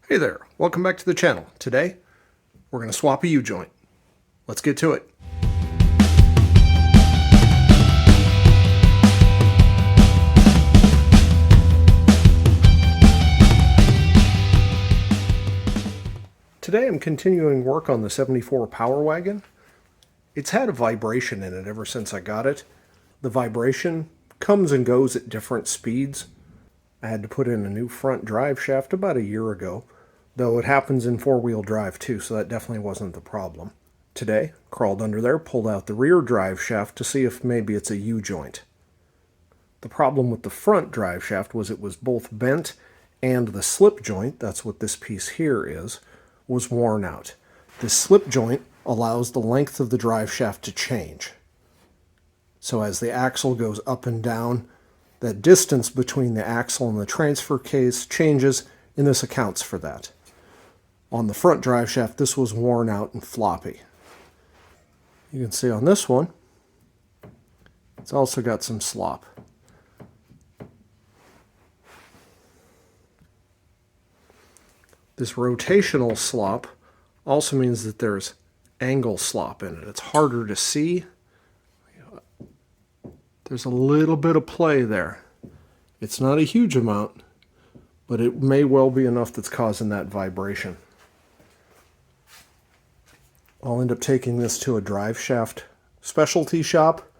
Hey there, welcome back to the channel. Today, we're going to swap a U-joint. Let's get to it. Today I'm continuing work on the 74 Power Wagon. It's had a vibration in it ever since I got it. The vibration comes and goes at different speeds. I had to put in a new front drive shaft about a year ago, though it happens in four-wheel drive too, so that definitely wasn't the problem. Today, crawled under there, pulled out the rear drive shaft to see if maybe it's a U-joint. The problem with the front drive shaft was it was both bent and the slip joint, that's what this piece here is, was worn out. This slip joint allows the length of the drive shaft to change. So as the axle goes up and down, that distance between the axle and the transfer case changes, and this accounts for that. On the front drive shaft, this was worn out and floppy. You can see on this one, it's also got some slop. This rotational slop also means that there's angle slop in it. It's harder to see. There's a little bit of play there. It's not a huge amount, but it may well be enough that's causing that vibration. I'll end up taking this to a drive shaft specialty shop.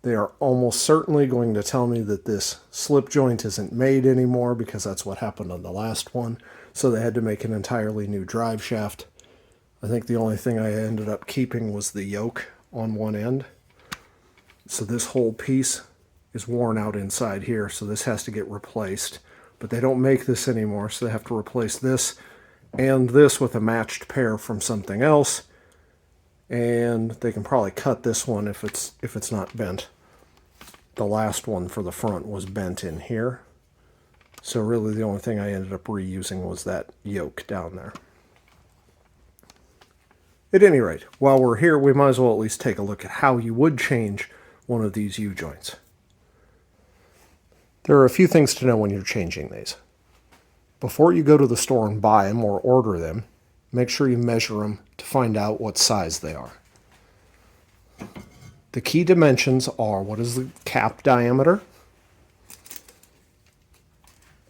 They are almost certainly going to tell me that this slip joint isn't made anymore because that's what happened on the last one. So they had to make an entirely new drive shaft. I think the only thing I ended up keeping was the yoke on one end. So this whole piece is worn out inside here, so this has to get replaced. But they don't make this anymore, so they have to replace this and this with a matched pair from something else. And they can probably cut this one if it's not bent. The last one for the front was bent in here. So really the only thing I ended up reusing was that yoke down there. At any rate, while we're here, we might as well at least take a look at how you would change one of these U-joints. There are a few things to know when you're changing these. Before you go to the store and buy them or order them, make sure you measure them to find out what size they are. The key dimensions are: what is the cap diameter?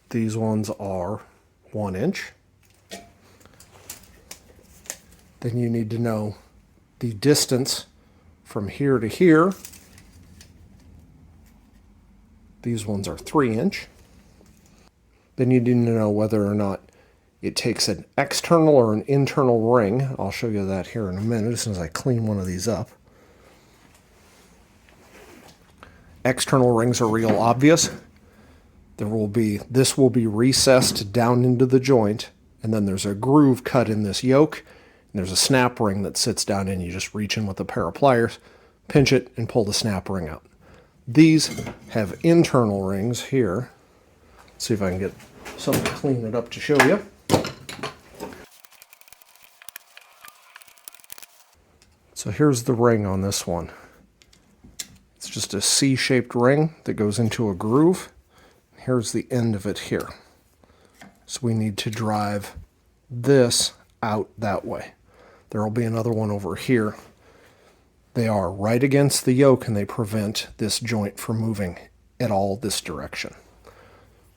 These ones are 1 inch. Then you need to know the distance from here to here. These ones are 3 inch. Then you need to know whether or not it takes an external or an internal ring. I'll show you that here in a minute as soon as I clean one of these up. External rings are real obvious. This will be recessed down into the joint, and then there's a groove cut in this yoke, and there's a snap ring that sits down in. You just reach in with a pair of pliers, pinch it, and pull the snap ring out. These have internal rings here. Let's see if I can get something to clean it up to show you. So here's the ring on this one. It's just a C-shaped ring that goes into a groove. Here's the end of it here. So we need to drive this out that way. There will be another one over here. They are right against the yoke and they prevent this joint from moving at all this direction.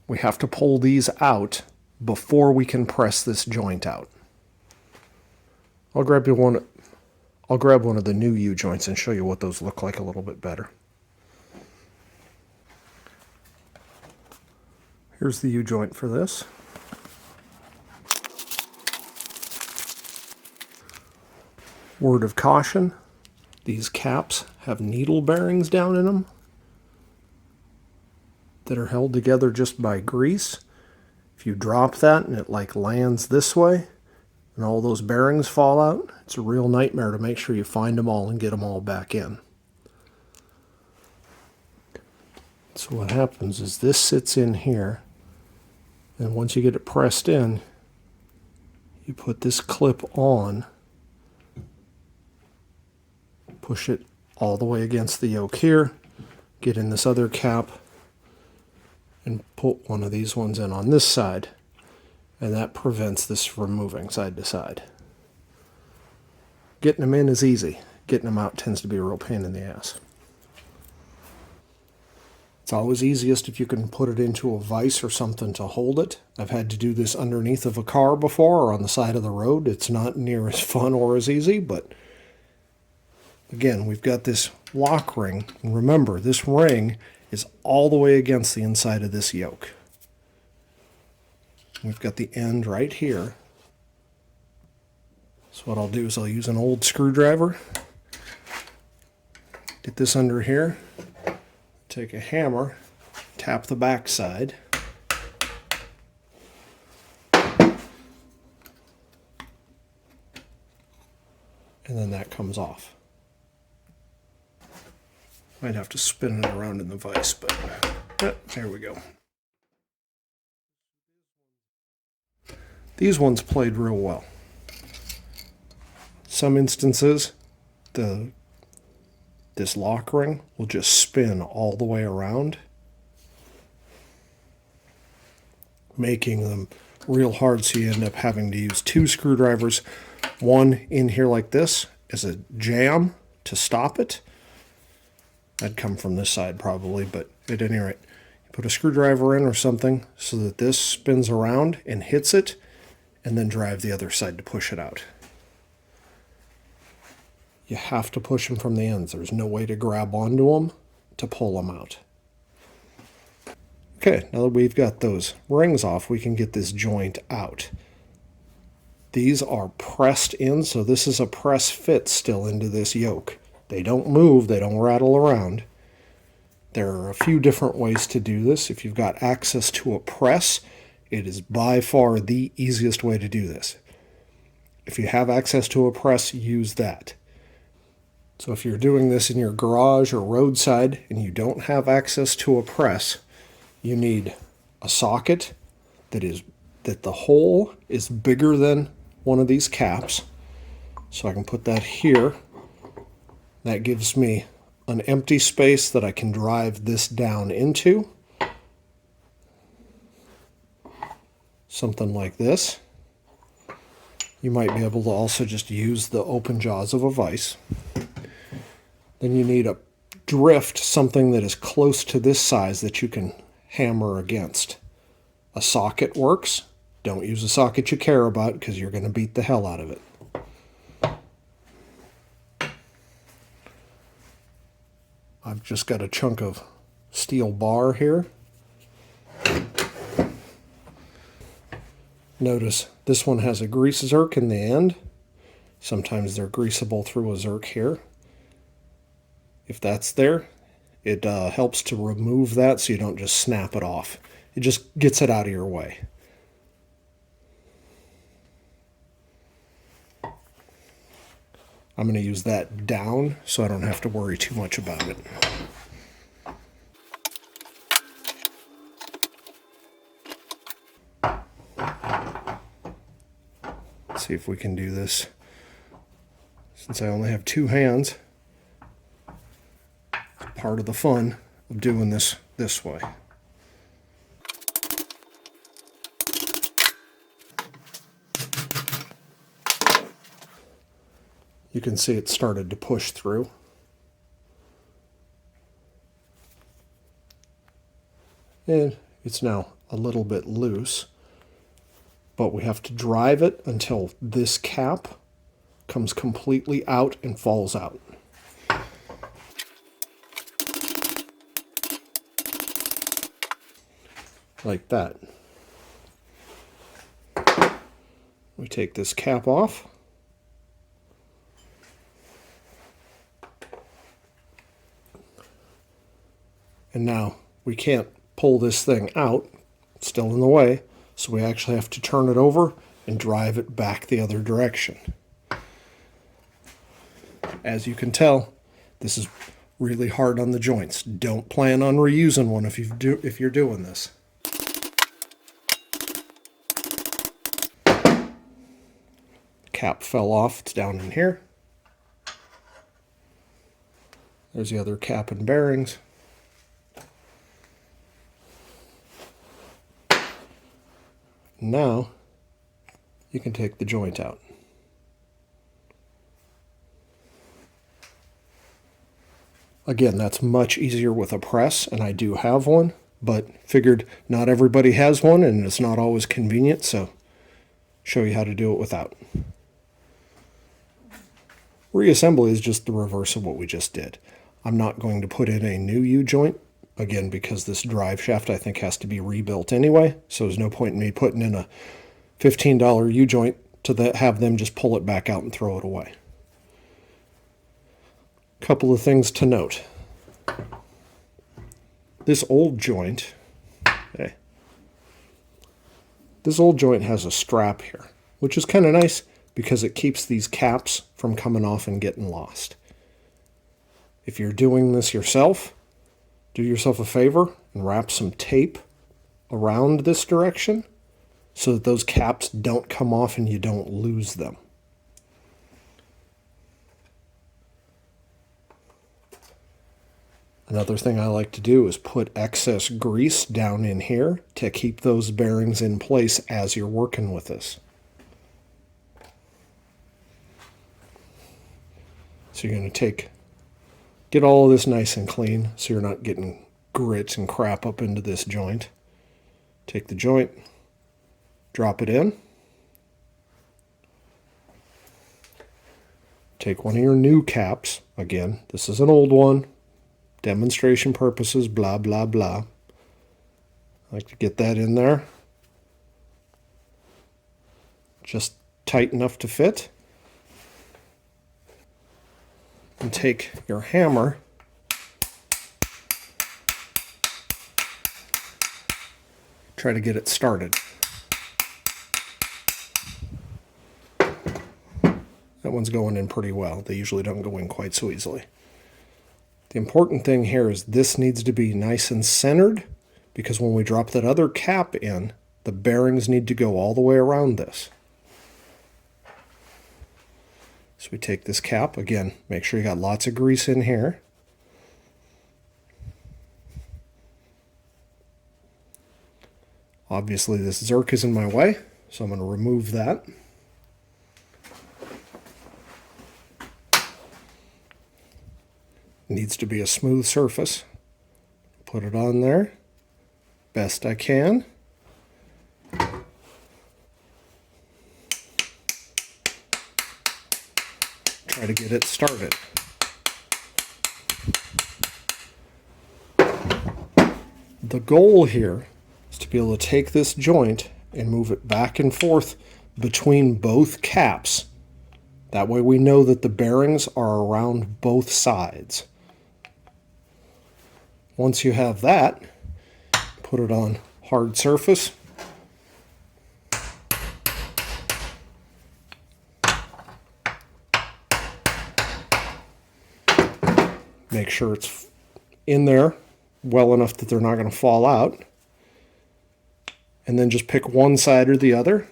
We have to pull these out before we can press this joint out. I'll grab one of the new U-joints and show you what those look like a little bit better. Here's the U-joint for this. Word of caution, these caps have needle bearings down in them that are held together just by grease. If you drop that and it lands this way and all those bearings fall out, it's a real nightmare to make sure you find them all and get them all back in. So what happens is this sits in here, and once you get it pressed in, you put this clip on, push it all the way against the yoke here, get in this other cap, and put one of these ones in on this side, and that prevents this from moving side to side. Getting them in is easy. Getting them out tends to be a real pain in the ass. It's always easiest if you can put it into a vise or something to hold it. I've had to do this underneath of a car before or on the side of the road. It's not near as fun or as easy, but again, we've got this lock ring. And remember, this ring is all the way against the inside of this yoke. We've got the end right here. So what I'll do is I'll use an old screwdriver. Get this under here. Take a hammer, tap the back side. And then that comes off. Might have to spin it around in the vise, but there we go. These ones played real well. Some instances, this lock ring will just spin all the way around, making them real hard, so you end up having to use two screwdrivers, one in here like this as a jam to stop it. That'd come from this side probably, but at any rate, you put a screwdriver in or something so that this spins around and hits it, and then drive the other side to push it out. You have to push them from the ends. There's no way to grab onto them to pull them out. Okay, now that we've got those rings off, we can get this joint out. These are pressed in, so this is a press fit still into this yoke. They don't move, they don't rattle around. There are a few different ways to do this. If you've got access to a press, it is by far the easiest way to do this. If you have access to a press, use that. So if you're doing this in your garage or roadside and you don't have access to a press, you need a socket that the hole is bigger than one of these caps. So I can put that here. That gives me an empty space that I can drive this down into. Something like this. You might be able to also just use the open jaws of a vise. Then you need a drift, something that is close to this size that you can hammer against. A socket works. Don't use a socket you care about because you're going to beat the hell out of it. I've just got a chunk of steel bar here. Notice this one has a grease zerk in the end. Sometimes they're greasable through a zerk here. If that's there, it helps to remove that so you don't just snap it off. It just gets it out of your way. I'm going to use that down so I don't have to worry too much about it. Let's see if we can do this. Since I only have two hands, part of the fun of doing this way. You can see it started to push through. And it's now a little bit loose, but we have to drive it until this cap comes completely out and falls out. Like that. We take this cap off. And now we can't pull this thing out, it's still in the way, so we actually have to turn it over and drive it back the other direction. As you can tell, this is really hard on the joints. Don't plan on reusing one if you're doing this. Cap fell off, it's down in here. There's the other cap and bearings. Now you can take the joint out. Again, that's much easier with a press, and I do have one, but figured not everybody has one, and it's not always convenient, so show you how to do it without. Reassembly is just the reverse of what we just did. I'm not going to put in a new U-joint, again, because this drive shaft I think has to be rebuilt anyway, so there's no point in me putting in a $15 U-joint to have them just pull it back out and throw it away. Couple of things to note. This old joint, this old joint has a strap here, which is kind of nice because it keeps these caps from coming off and getting lost. If you're doing this yourself, do yourself a favor and wrap some tape around this direction so that those caps don't come off and you don't lose them. Another thing I like to do is put excess grease down in here to keep those bearings in place as you're working with this. So you're going to get all of this nice and clean so you're not getting grit and crap up into this joint. Take the joint, drop it in. Take one of your new caps. Again, this is an old one. Demonstration purposes, blah, blah, blah. I like to get that in there. Just tight enough to fit. And take your hammer try to get it started. That one's going in pretty well. They usually don't go in quite so easily. The important thing here is this needs to be nice and centered, because when we drop that other cap in, the bearings need to go all the way around this. So we take this cap, again, make sure you got lots of grease in here. Obviously this Zerk is in my way, so I'm going to remove that. It needs to be a smooth surface. Put it on there best I can. Try to get it started. The goal here is to be able to take this joint and move it back and forth between both caps. That way we know that the bearings are around both sides. Once you have that, put it on hard surface. Make sure it's in there well enough that they're not going to fall out. And then just pick one side or the other.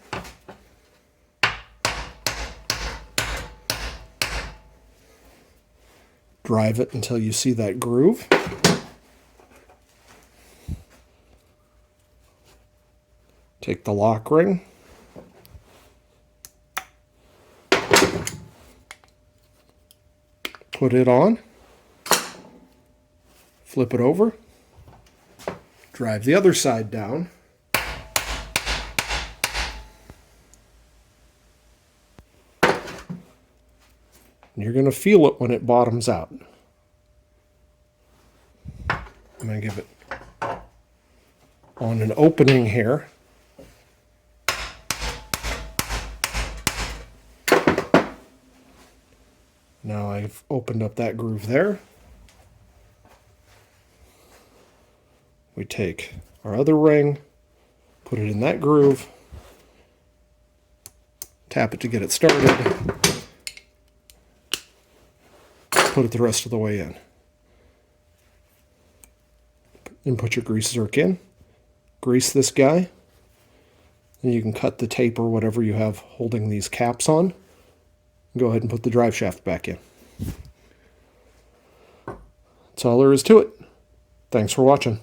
Drive it until you see that groove. Take the lock ring. Put it on. Flip it over, drive the other side down, and you're going to feel it when it bottoms out. I'm going to give it on an opening here. Now I've opened up that groove there. We take our other ring, put it in that groove, tap it to get it started, put it the rest of the way in. And put your grease Zerk in. Grease this guy. And you can cut the tape or whatever you have holding these caps on. Go ahead and put the drive shaft back in. That's all there is to it. Thanks for watching.